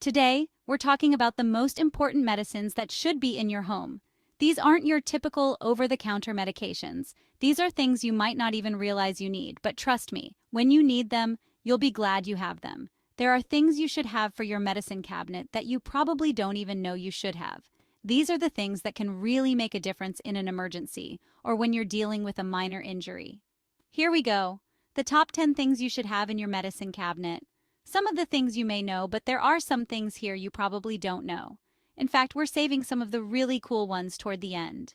Today, we're talking about the most important medicines that should be in your home. These aren't your typical over-the-counter medications. These are things you might not even realize you need, but trust me, when you need them, you'll be glad you have them. There are things you should have for your medicine cabinet that you probably don't even know you should have. These are the things that can really make a difference in an emergency or when you're dealing with a minor injury. Here we go. The top 10 things you should have in your medicine cabinet. Some of the things you may know, but there are some things here you probably don't know. In fact, we're saving some of the really cool ones toward the end.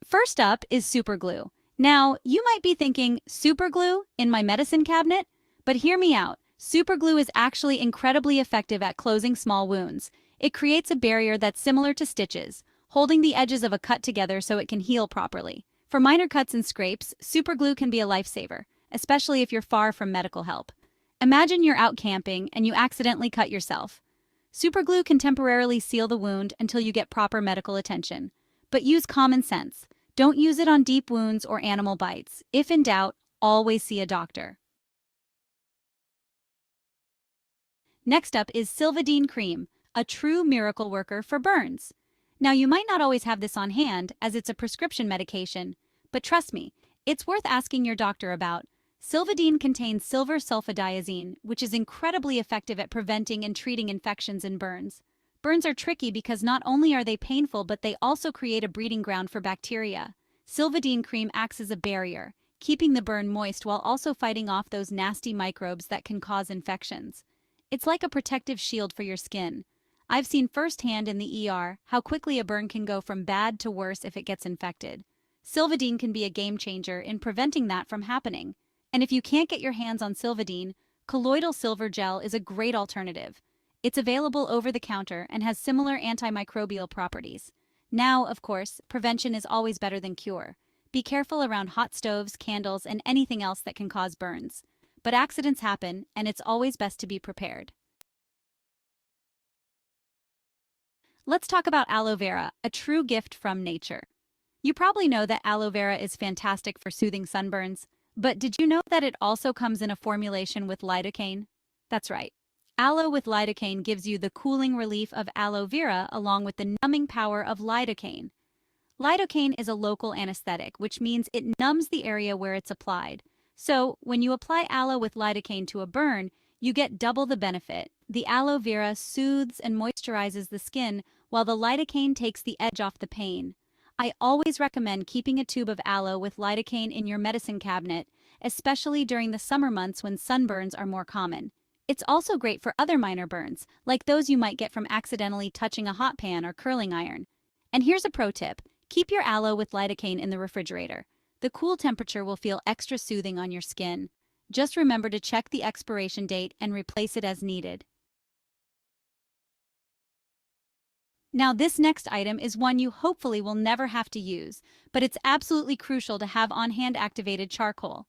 First up is Superglue. Now, you might be thinking, Superglue in my medicine cabinet? But hear me out. Superglue is actually incredibly effective at closing small wounds. It creates a barrier that's similar to stitches, holding the edges of a cut together so it can heal properly. For minor cuts and scrapes, Superglue can be a lifesaver, especially if you're far from medical help. Imagine you're out camping and you accidentally cut yourself. Superglue can temporarily seal the wound until you get proper medical attention. But use common sense. Don't use it on deep wounds or animal bites. If in doubt, always see a doctor. Next up is Silvadene cream, a true miracle worker for burns. Now, you might not always have this on hand as it's a prescription medication, but trust me, it's worth asking your doctor about. Silvadene contains silver sulfadiazine, which is incredibly effective at preventing and treating infections and burns. Burns are tricky because not only are they painful, but they also create a breeding ground for bacteria. Silvadene cream acts as a barrier, keeping the burn moist while also fighting off those nasty microbes that can cause infections. It's like a protective shield for your skin. I've seen firsthand in the ER how quickly a burn can go from bad to worse if it gets infected. Silvadene can be a game changer in preventing that from happening. And if you can't get your hands on Silvadene, colloidal silver gel is a great alternative. It's available over the counter and has similar antimicrobial properties. Now, of course, prevention is always better than cure. Be careful around hot stoves, candles, and anything else that can cause burns. But accidents happen, and it's always best to be prepared. Let's talk about aloe vera, a true gift from nature. You probably know that aloe vera is fantastic for soothing sunburns, but did you know that it also comes in a formulation with lidocaine? That's right. Aloe with lidocaine gives you the cooling relief of aloe vera along with the numbing power of lidocaine. Lidocaine is a local anesthetic, which means it numbs the area where it's applied. So, when you apply aloe with lidocaine to a burn, you get double the benefit. The aloe vera soothes and moisturizes the skin, while the lidocaine takes the edge off the pain. I always recommend keeping a tube of aloe with lidocaine in your medicine cabinet, especially during the summer months when sunburns are more common. It's also great for other minor burns, like those you might get from accidentally touching a hot pan or curling iron. And here's a pro tip. Keep your aloe with lidocaine in the refrigerator. The cool temperature will feel extra soothing on your skin. Just remember to check the expiration date and replace it as needed. Now, this next item is one you hopefully will never have to use, but it's absolutely crucial to have on-hand activated charcoal.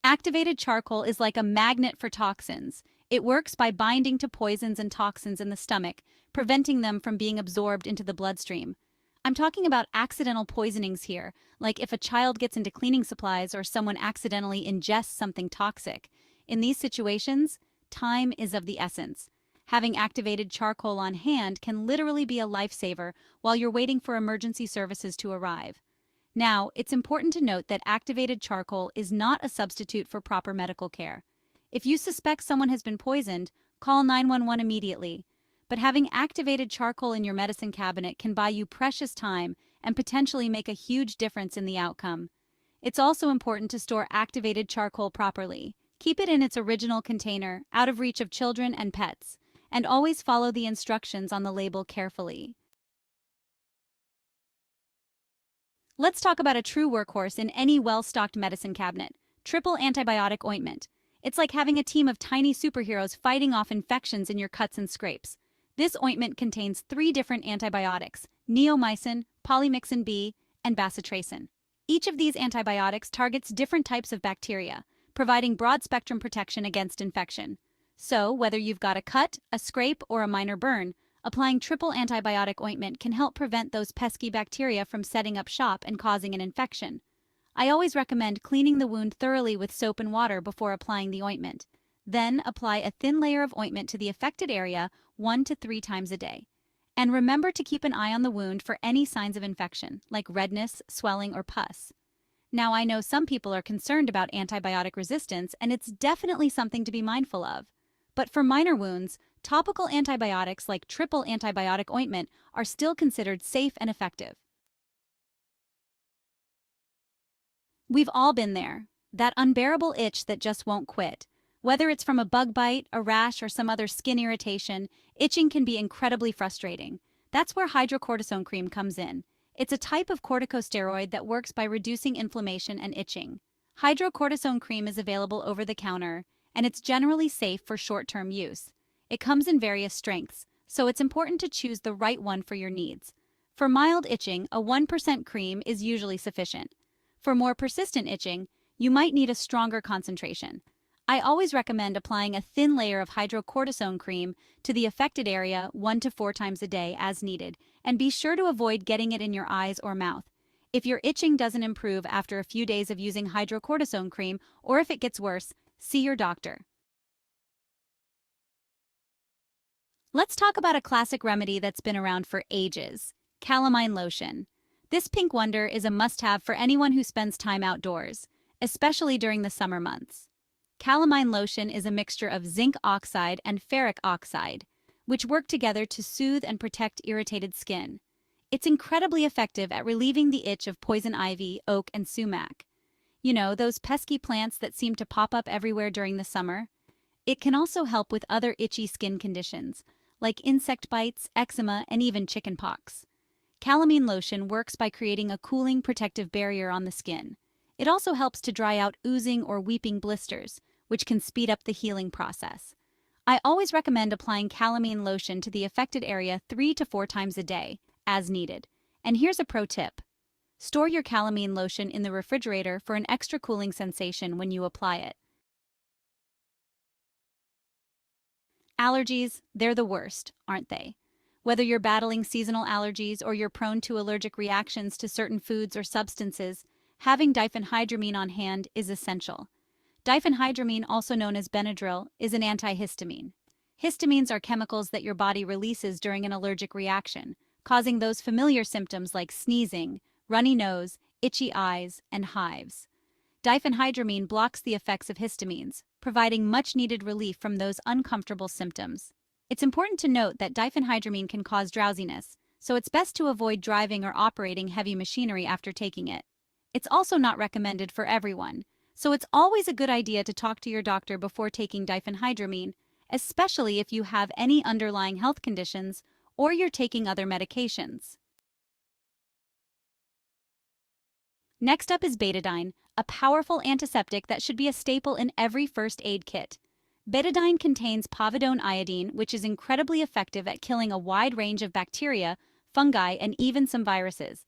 Activated charcoal is like a magnet for toxins. It works by binding to poisons and toxins in the stomach, preventing them from being absorbed into the bloodstream. I'm talking about accidental poisonings here, like if a child gets into cleaning supplies or someone accidentally ingests something toxic. In these situations, time is of the essence. Having activated charcoal on hand can literally be a lifesaver while you're waiting for emergency services to arrive. Now, it's important to note that activated charcoal is not a substitute for proper medical care. If you suspect someone has been poisoned, call 911 immediately. But having activated charcoal in your medicine cabinet can buy you precious time and potentially make a huge difference in the outcome. It's also important to store activated charcoal properly. Keep it in its original container, out of reach of children and pets, and always follow the instructions on the label carefully. Let's talk about a true workhorse in any well-stocked medicine cabinet: triple antibiotic ointment. It's like having a team of tiny superheroes fighting off infections in your cuts and scrapes. This ointment contains 3 different antibiotics: neomycin, polymyxin B, and bacitracin. Each of these antibiotics targets different types of bacteria, providing broad-spectrum protection against infection. So, whether you've got a cut, a scrape, or a minor burn, applying triple antibiotic ointment can help prevent those pesky bacteria from setting up shop and causing an infection. I always recommend cleaning the wound thoroughly with soap and water before applying the ointment. Then apply a thin layer of ointment to the affected area 1 to 3 times a day. And remember to keep an eye on the wound for any signs of infection, like redness, swelling, or pus. Now, I know some people are concerned about antibiotic resistance, and it's definitely something to be mindful of. But for minor wounds, topical antibiotics like triple antibiotic ointment are still considered safe and effective. We've all been there. That unbearable itch that just won't quit. Whether it's from a bug bite, a rash, or some other skin irritation, itching can be incredibly frustrating. That's where hydrocortisone cream comes in. It's a type of corticosteroid that works by reducing inflammation and itching. Hydrocortisone cream is available over the counter, and it's generally safe for short-term use. It comes in various strengths, so it's important to choose the right one for your needs. For mild itching, a 1% cream is usually sufficient. For more persistent itching, you might need a stronger concentration. I always recommend applying a thin layer of hydrocortisone cream to the affected area 1 to 4 times a day as needed, and be sure to avoid getting it in your eyes or mouth. If your itching doesn't improve after a few days of using hydrocortisone cream, or if it gets worse, see your doctor. Let's talk about a classic remedy that's been around for ages: Calamine lotion. This pink wonder is a must-have for anyone who spends time outdoors, especially during the summer months. Calamine lotion is a mixture of zinc oxide and ferric oxide, which work together to soothe and protect irritated skin. It's incredibly effective at relieving the itch of poison ivy, oak, and sumac. You know, those pesky plants that seem to pop up everywhere during the summer? It can also help with other itchy skin conditions, like insect bites, eczema, and even chickenpox. Calamine lotion works by creating a cooling, protective barrier on the skin. It also helps to dry out oozing or weeping blisters, which can speed up the healing process. I always recommend applying Calamine lotion to the affected area 3 to 4 times a day, as needed. And here's a pro tip. Store your Calamine lotion in the refrigerator for an extra cooling sensation when you apply it. Allergies, they're the worst, aren't they? Whether you're battling seasonal allergies or you're prone to allergic reactions to certain foods or substances, having diphenhydramine on hand is essential. Diphenhydramine, also known as Benadryl, is an antihistamine. Histamines are chemicals that your body releases during an allergic reaction, causing those familiar symptoms like sneezing, runny nose, itchy eyes, and hives. Diphenhydramine blocks the effects of histamines, providing much-needed relief from those uncomfortable symptoms. It's important to note that diphenhydramine can cause drowsiness, so it's best to avoid driving or operating heavy machinery after taking it. It's also not recommended for everyone, so it's always a good idea to talk to your doctor before taking diphenhydramine, especially if you have any underlying health conditions or you're taking other medications. Next up is Betadine, a powerful antiseptic that should be a staple in every first aid kit. Betadine contains povidone iodine, which is incredibly effective at killing a wide range of bacteria, fungi, and even some viruses.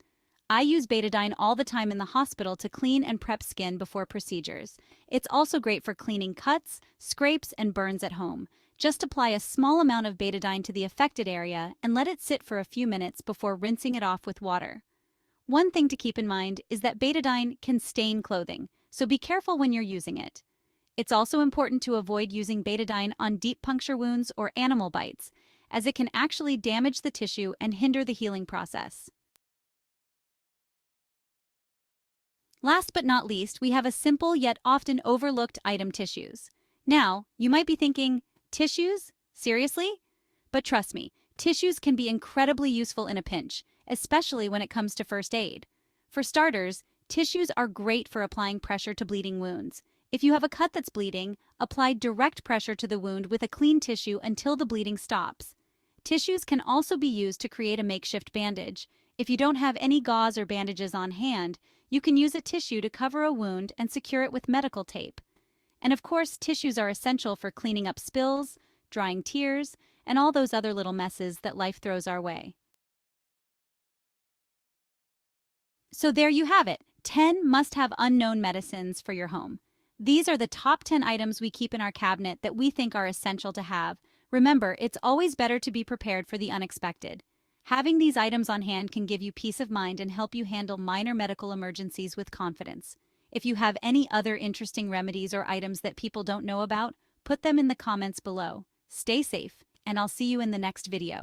I use Betadine all the time in the hospital to clean and prep skin before procedures. It's also great for cleaning cuts, scrapes, and burns at home. Just apply a small amount of Betadine to the affected area and let it sit for a few minutes before rinsing it off with water. One thing to keep in mind is that Betadine can stain clothing, so be careful when you're using it. It's also important to avoid using Betadine on deep puncture wounds or animal bites, as it can actually damage the tissue and hinder the healing process. Last but not least, we have a simple yet often overlooked item: tissues. Now, you might be thinking, tissues? Seriously? But trust me, tissues can be incredibly useful in a pinch, especially when it comes to first aid. For starters, tissues are great for applying pressure to bleeding wounds. If you have a cut that's bleeding, apply direct pressure to the wound with a clean tissue until the bleeding stops. Tissues can also be used to create a makeshift bandage. If you don't have any gauze or bandages on hand, you can use a tissue to cover a wound and secure it with medical tape. And of course, tissues are essential for cleaning up spills, drying tears, and all those other little messes that life throws our way. So there you have it, 10 must-have unknown medicines for your home. These are the top 10 items we keep in our cabinet that we think are essential to have. Remember, it's always better to be prepared for the unexpected. Having these items on hand can give you peace of mind and help you handle minor medical emergencies with confidence. If you have any other interesting remedies or items that people don't know about, Put them in the comments below. Stay safe, and I'll see you in the next video.